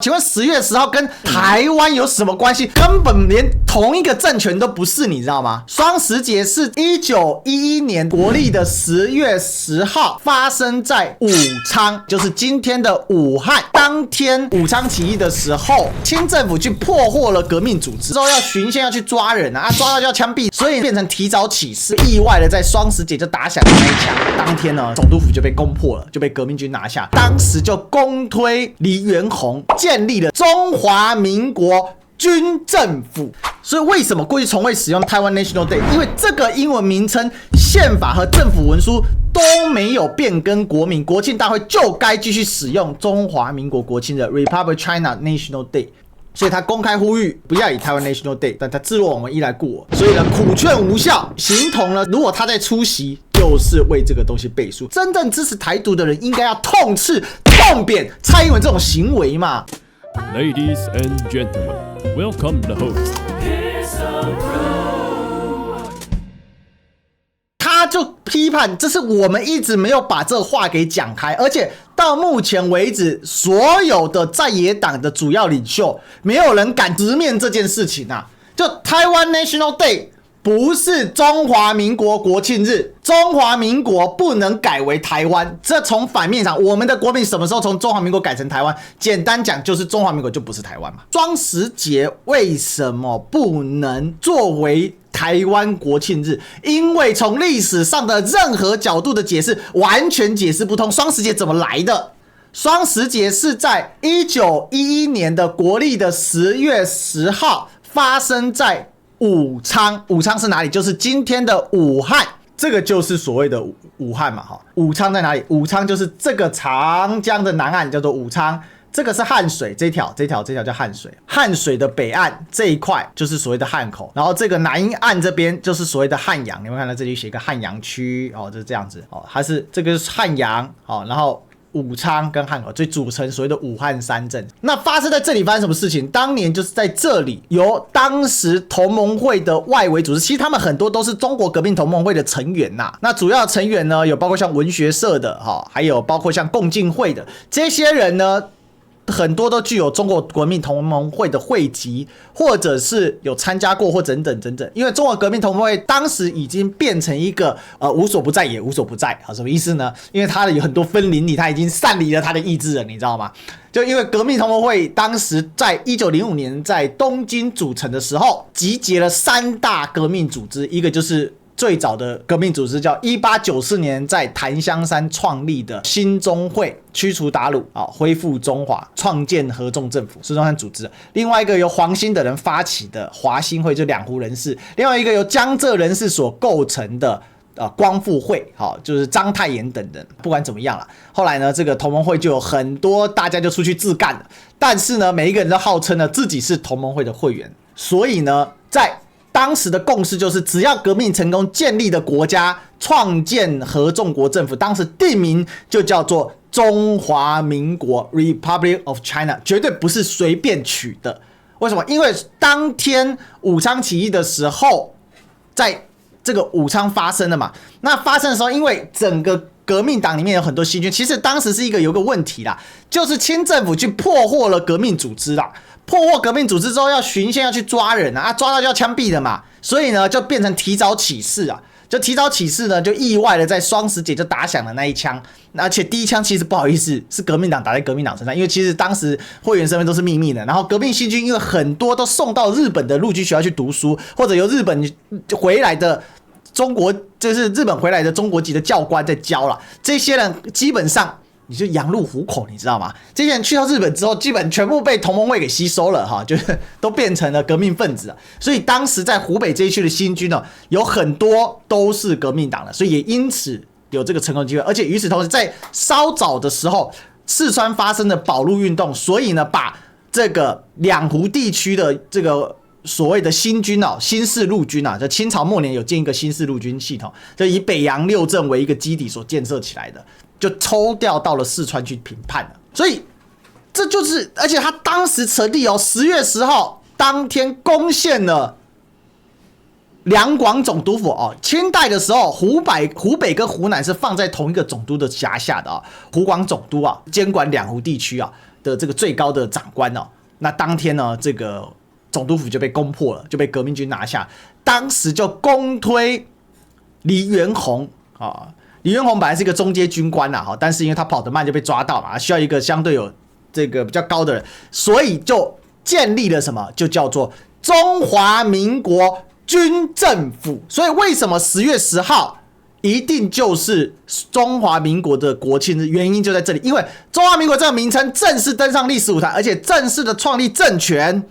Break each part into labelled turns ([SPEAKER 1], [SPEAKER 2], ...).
[SPEAKER 1] 请问10月10号跟台湾有什么关系？根本连同一个政权都不是，你知道吗？双十节是1911年国历的10月10号发生在武昌，就是今天的武汉。当天武昌起义的时候，清政府去破获了革命组织，之后要巡线要去抓人啊，抓到就要枪毙，所以变成提早起事，意外的在双十节就打响了那一枪。当天呢，总督府就被攻破了，就被革命军拿下。当时就公推黎元洪。建立了中华民国军政府，所以为什么过去从未使用台湾 National Day？ 因为这个英文名称、宪法和政府文书都没有变更国名，国庆大会就该继续使用中华民国国庆日 Republic China National Day。所以他公开呼吁不要以台湾 National Day， 但他置若罔闻，依来故我，所以呢苦劝无效，形同了如果他在出席，就是为这个东西背书。真正支持台独的人应该要痛斥、痛扁蔡英文这种行为嘛。
[SPEAKER 2] Ladies and gentlemen, welcome the host.
[SPEAKER 1] 他就批判，这是我们一直没有把这话给讲开，而且到目前为止，所有的在野党的主要领袖，没有人敢直面这件事情啊。就台湾 National Day 不是中华民国国庆日，中华民国不能改为台湾。这从反面上，我们的国民什么时候从中华民国改成台湾？简单讲，就是中华民国就不是台湾嘛。双十节为什么不能作为台湾国庆日？因为从历史上的任何角度的解释，完全解释不通双十节怎么来的。双十节是在1911年的国历的10月10号发生在武昌。武昌是哪里？就是今天的武汉，这个就是所谓的武汉嘛。武昌在哪里？武昌就是这个长江的南岸叫做武昌，这个是汉水，这条叫汉水。汉水的北岸这一块就是所谓的汉口，然后这个南岸这边就是所谓的汉阳。你们看到这里写一个汉阳区哦，就是这样子哦，它是这个是汉阳哦，然后武昌跟汉口就组成所谓的武汉三镇。那发生在这里发生什么事情？当年就是在这里由当时同盟会的外围组织，其实他们很多都是中国革命同盟会的成员呐。那主要成员呢，有包括像文学社的还有包括像共进会的这些人呢。很多都具有中国革命同盟会的会籍，或者是有参加过或等等。因为中国革命同盟会当时已经变成一个无所不在也无所不在，什么意思呢？因为它有很多分灵体，它已经散离了它的意志了，你知道吗？就因为革命同盟会当时在1905年在东京组成的时候，集结了3大革命组织，一个就是最早的革命组织叫1894年在檀香山创立的新中会，驱除鞑虏恢复中华，创建合众政府，孙中山组织。另外一个由黄兴的人发起的华兴会，就两湖人士。另外一个由江浙人士所构成的光复会，就是章太炎等人。不管怎么样啦，后来呢，这个同盟会就有很多大家就出去自干了，但是呢，每一个人都号称呢自己是同盟会的会员，所以呢，在当时的共识就是，只要革命成功建立的国家创建合众国政府，当时定名就叫做中华民国 Republic of China， 绝对不是随便取的。为什么？因为当天武昌起义的时候，在这个武昌发生了嘛。那发生的时候，因为整个革命党里面有很多细菌，其实当时是有个问题啦，就是清政府去破获了革命组织啦。破获革命组织之后要巡线要去抓人啊，抓到就要枪毙的嘛，所以呢就变成提早起事啊，就提早起事呢就意外的在双十节就打响了那一枪，而且第一枪其实不好意思是革命党打在革命党身上，因为其实当时会员身份都是秘密的，然后革命新军因为很多都送到日本的陆军学校去读书，或者由日本回来的中国就是日本回来的中国籍的教官在教了，这些人基本上。你就羊入虎口，你知道吗？这些人去到日本之后，基本全部被同盟会给吸收了就是都变成了革命分子。所以当时在湖北这一区的新军有很多都是革命党的，所以也因此有这个成功机会。而且与此同时，在稍早的时候，四川发生的保路运动，所以呢，把这个两湖地区的这个所谓的新军新式陆军在清朝末年有建一个新式陆军系统，就以北洋六镇为一个基地所建设起来的。就抽调到了四川去评判了，所以这就是，而且他当时成立10月10号当天攻陷了两广总督府清代的时候，湖北跟湖南是放在同一个总督的辖下的湖广总督监管两湖地区的这个最高的长官哦。那当天呢，这个总督府就被攻破了，就被革命军拿下。当时就公推黎元洪啊，黎元洪本来是一个中阶军官啦，但是因为他跑得慢就被抓到嘛，需要一个相对有这个比较高的人，所以就建立了什么，就叫做中华民国军政府。所以为什么10月10号一定就是中华民国的国庆日？原因就在这里，因为中华民国这个名称正式登上历史舞台，而且正式的创立政权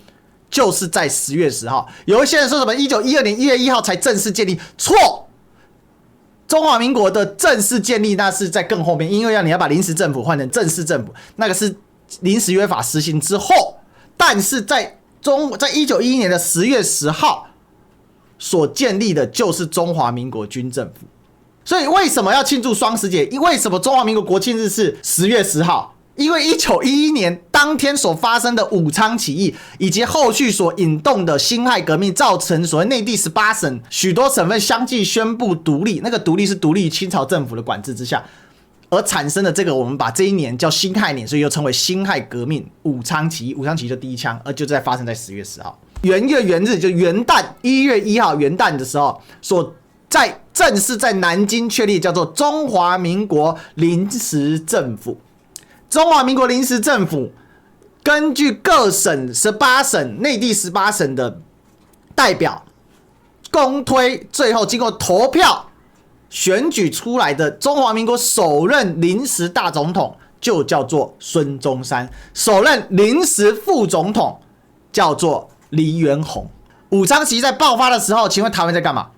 [SPEAKER 1] 就是在10月10号。有一些人说什么1912年1月1号才正式建立，错。中华民国的正式建立那是在更后面，因为你要把临时政府换成正式政府，那个是临时约法实行之后。但是在1911年的10月10号所建立的就是中华民国军政府。所以为什么要庆祝双十节？为什么中华民国国庆日是10月10号？因为1911年当天所发生的武昌起义，以及后续所引动的辛亥革命，造成所谓内地18省许多省份相继宣布独立，那个独立是独立于清朝政府的管制之下，而产生的这个，我们把这一年叫辛亥年，所以又称为辛亥革命、武昌起义。武昌起义就第一枪，而就在发生在10月10号，元月元日就元旦1月1号元旦的时候，正式在南京确立叫做中华民国临时政府。中华民国临时政府根据各省18省、内地18省的代表公推，最后经过投票选举出来的中华民国首任临时大总统就叫做孙中山，首任临时副总统叫做黎元洪。武昌起义在爆发的时候，请问台湾在干嘛？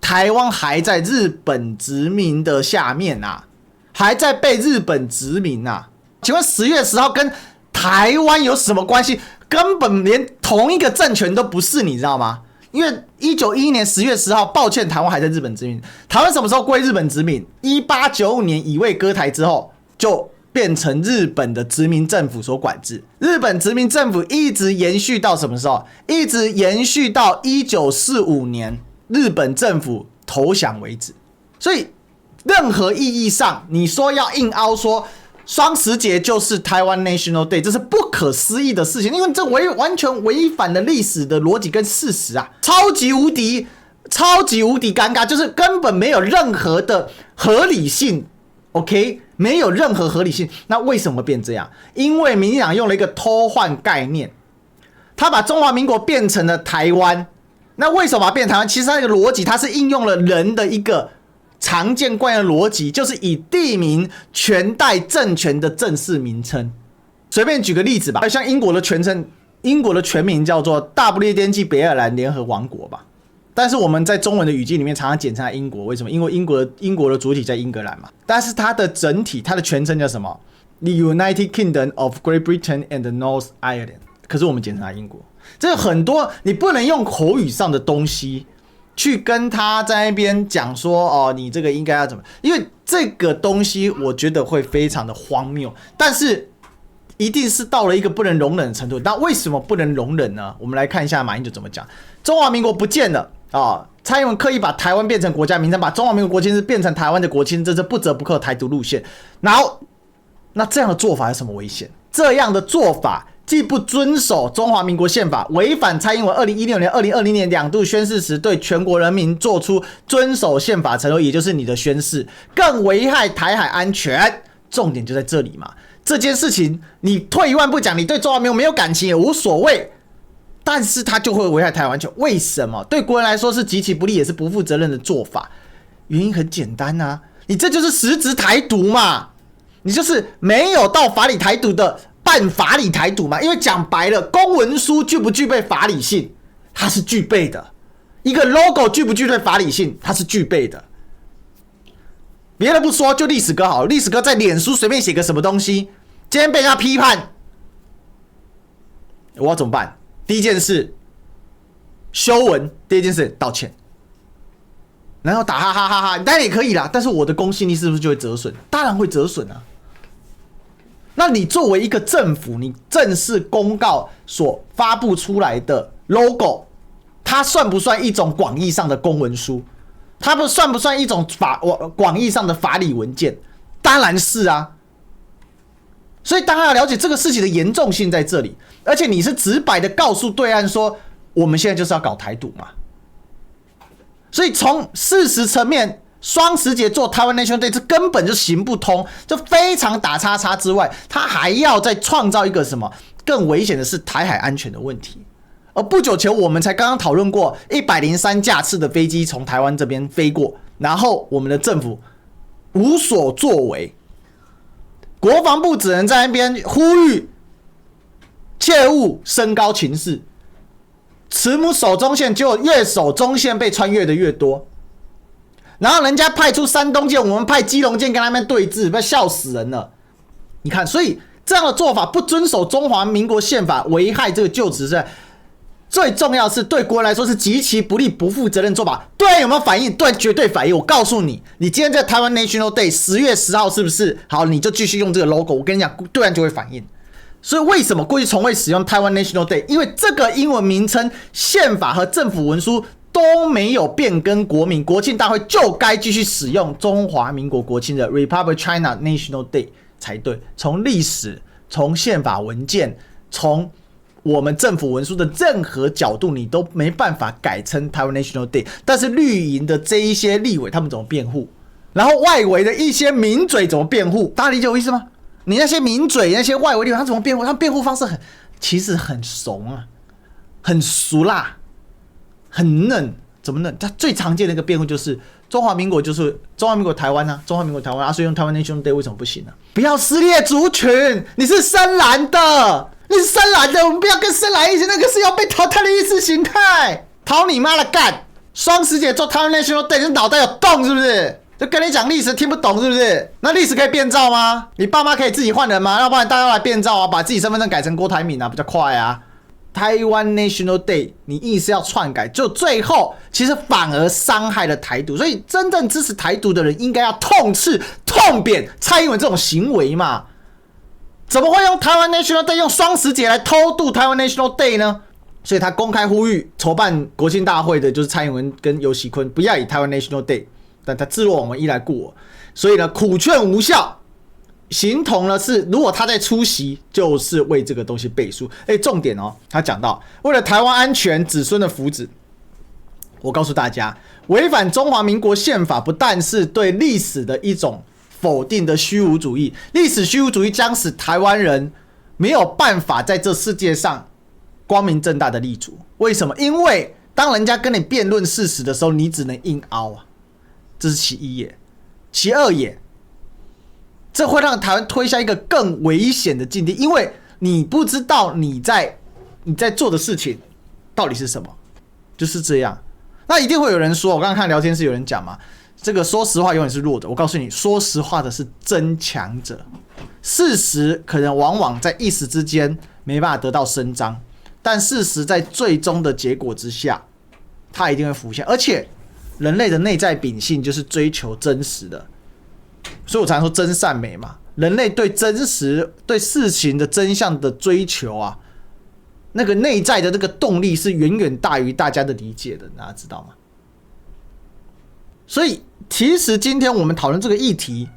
[SPEAKER 1] 台湾还在日本殖民的下面啊，还在被日本殖民啊。请问10月10号跟台湾有什么关系？根本连同一个政权都不是，你知道吗？因为1911年10月10号，抱歉，台湾还在日本殖民。台湾什么时候归日本殖民？1895年乙未割台之后，就变成日本的殖民政府所管制。日本殖民政府一直延续到什么时候？一直延续到1945年日本政府投降为止。所以任何意义上，你说要硬凹说双十节就是台湾 National Day， 这是不可思议的事情，因为这完全违反了历史的逻辑跟事实啊！超级无敌尴尬，就是根本没有任何的合理性 ，OK， 没有任何合理性。那为什么变这样？因为民进党用了一个偷换概念，他把中华民国变成了台湾。那为什么把它变成台湾？其实它的逻辑，它是应用了人的一个常见惯用的逻辑，就是以地名全代政权的正式名称。随便举个例子吧，像英国的全名叫做大不列颠及北爱尔兰联合王国吧，但是我们在中文的语境里面常常简称它英国，为什么？因为英国的主体在英格兰嘛，但是它的整体，它的全称叫什么 ？The United Kingdom of Great Britain and North Ireland， 可是我们简称它英国。这很多你不能用口语上的东西去跟他在那边讲说哦，你这个应该要怎么？因为这个东西我觉得会非常的荒谬，但是一定是到了一个不能容忍的程度。那为什么不能容忍呢？我们来看一下马英九怎么讲。中华民国不见了啊！蔡英文刻意把台湾变成国家名称，把中华民国国庆日变成台湾的国庆日，这是不折不扣的台独路线。然后，那这样的做法有什么危险？这样的做法既不遵守中华民国宪法，违反蔡英文2016年、2020年2度宣誓时对全国人民做出遵守宪法承诺，也就是你的宣誓，更危害台海安全。重点就在这里嘛。这件事情你退一万步讲，你对中华民国没有感情也无所谓，但是它就会危害台湾安全。为什么？对国人来说是极其不利，也是不负责任的做法。原因很简单啊，你这就是实质台独嘛，你就是没有到法理台独的半法理台独嘛。因为讲白了，公文书具不具备法理性？它是具备的。一个 logo 具不具备法理性？它是具备的。别的不说，就历史哥好了，历史哥在脸书随便写个什么东西，今天被人家批判，我要怎么办？第一件事修文，第二件事道歉，然后打哈哈哈哈，当然也可以啦，但是我的公信力是不是就会折损？当然会折损啊。那你作为一个政府，你正式公告所发布出来的 logo， 它算不算一种广义上的公文书？它算不算一种广义上的法理文件？当然是啊。所以大家要了解这个事情的严重性在这里，而且你是直白的告诉对岸说，我们现在就是要搞台独嘛。所以从事实层面，双十节做台湾 National Day 这根本就行不通，就非常打叉叉之外，他还要再创造一个什么更危险的是台海安全的问题。而不久前我们才刚刚讨论过103架次的飞机从台湾这边飞过，然后我们的政府无所作为，国防部只能在那边呼吁切勿升高情势，慈母守中线，结果越守中线被穿越的越多。然后人家派出山东舰，我们派基隆舰跟他们对峙，不要笑死人了。你看，所以这样的做法不遵守中华民国宪法，危害这个就职是最重要的是对国人来说是极其不利、不负责任的做法。对岸有没有反应？对，绝对反应。我告诉你，你今天在台湾 National Day 10月10号是不是？好，你就继续用这个 logo。我跟你讲，对岸就会反应。所以为什么过去从未使用台湾 National Day？ 因为这个英文名称、宪法和政府文书都没有变更国名，国庆大会就该继续使用中华民国国庆的 Republic China National Day 才对。从历史、从宪法文件、从我们政府文书的任何角度，你都没办法改成台湾 National Day。但是绿营的这一些立委他们怎么辩护？然后外围的一些名嘴怎么辩护？大家理解我意思吗？你那些名嘴、那些外围立委他怎么辩护？他们辩护方式其实很怂啊，很俗辣，很嫩。怎么嫩？他最常见的一个辩护就是中华民国就是中华民国台湾啊，中华民国台湾啊，所以用台湾 National Day 为什么不行呢？不要撕裂族群，你是深蓝的，你是深蓝的，我们不要跟深蓝一起，那个是要被淘汰的意识形态，淘你妈的干！双十节做台湾 National Day， 你脑袋有洞是不是？就跟你讲历史听不懂是不是？那历史可以变造吗？你爸妈可以自己换人吗？要不然大家来变造啊，把自己身份证改成郭台铭啊，比较快啊。台湾 National Day， 你硬是要篡改，就最后其实反而伤害了台独。所以真正支持台独的人，应该要痛斥、痛扁蔡英文这种行为嘛？怎么会用台湾 National Day 用双十节来偷渡台湾 National Day 呢？所以他公开呼吁筹办国庆大会的就是蔡英文跟游锡堃，不要以台湾 National Day。但他置若我们一来顾我，所以呢苦劝无效，形同呢是如果他在出席，就是为这个东西背书。重点哦，他讲到为了台湾安全、子孙的福祉，我告诉大家，违反中华民国宪法不但是对历史的一种否定的虚无主义，历史虚无主义将使台湾人没有办法在这世界上光明正大的立足。为什么？因为当人家跟你辩论事实的时候，你只能硬凹啊。这是其一也，其二也，这会让台湾推向一个更危险的境地，因为你不知道你在做的事情到底是什么，就是这样。那一定会有人说，我刚刚看聊天室有人讲嘛，这个说实话永远是弱的。我告诉你，说实话的是真强者，事实可能往往在一时之间没办法得到伸张，但事实在最终的结果之下，它一定会浮现，而且。人类的内在秉性就是追求真实的，所以我常说真善美嘛。人类对真实、对事情的真相的追求啊，那个内在的那个动力是远远大于大家的理解的，大家知道吗？所以，其实今天我们讨论这个议题，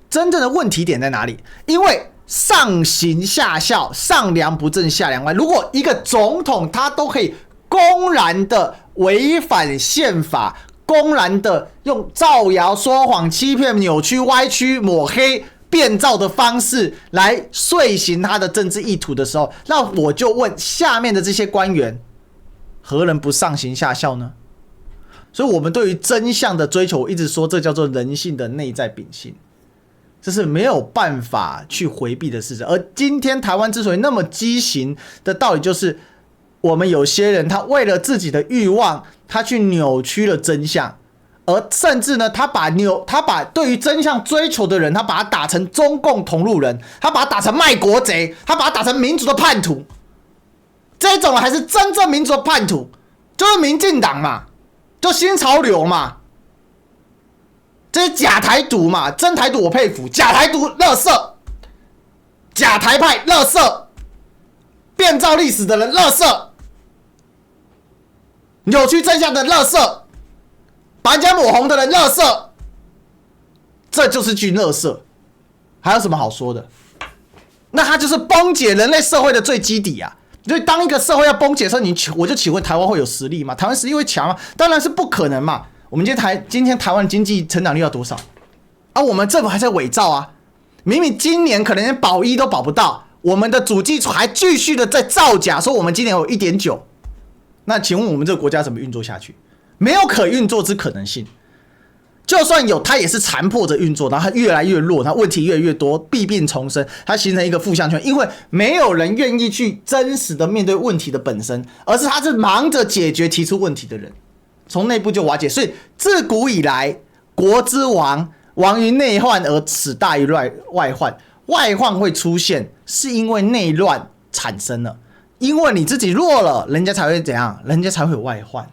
[SPEAKER 1] 真正的问题点在哪里？因为上行下效，上梁不正下梁歪。如果一个总统他都可以公然的违反宪法，公然的用造谣、说谎、欺骗、扭曲、歪曲、抹黑、变造的方式来遂行他的政治意图的时候，那我就问下面的这些官员，何人不上行下效呢？所以我们对于真相的追求，我一直说这叫做人性的内在秉性，这是没有办法去回避的事实。而今天台湾之所以那么畸形的道理，就是我们有些人他为了自己的欲望，他去扭曲了真相，而甚至呢，他把对于真相追求的人，他把他打成中共同路人，他把他打成卖国贼，他把他打成民族的叛徒。这种还是真正民族的叛徒，就是民进党嘛，就新潮流嘛，这些假台独嘛，真台独我佩服，假台独垃圾，假台派垃圾，变造历史的人垃圾，扭曲真相的垃圾，把人家抹红的人垃圾，这就是句垃圾。还有什么好说的？那它就是崩解人类社会的最基底啊！所以当一个社会要崩解的时候，我就请问台湾会有实力吗？台湾实力会强吗？当然是不可能嘛！我们今天台湾经济成长率要多少？啊，我们政府还在伪造啊！明明今年可能连保1都保不到，我们的主计处还继续的在造假，说我们今年有1.9。那请问我们这个国家怎么运作下去？没有可运作之可能性。就算有，它也是残破着运作，然后它越来越弱，然后问题越来越多，弊病丛生，它形成一个负向圈，因为没有人愿意去真实的面对问题的本身，而是他是忙着解决提出问题的人，从内部就瓦解。所以自古以来，国之亡，亡于内患而耻大于外患。外患会出现，是因为内乱产生了，因为你自己弱了，人家才会怎样？人家才会有外患。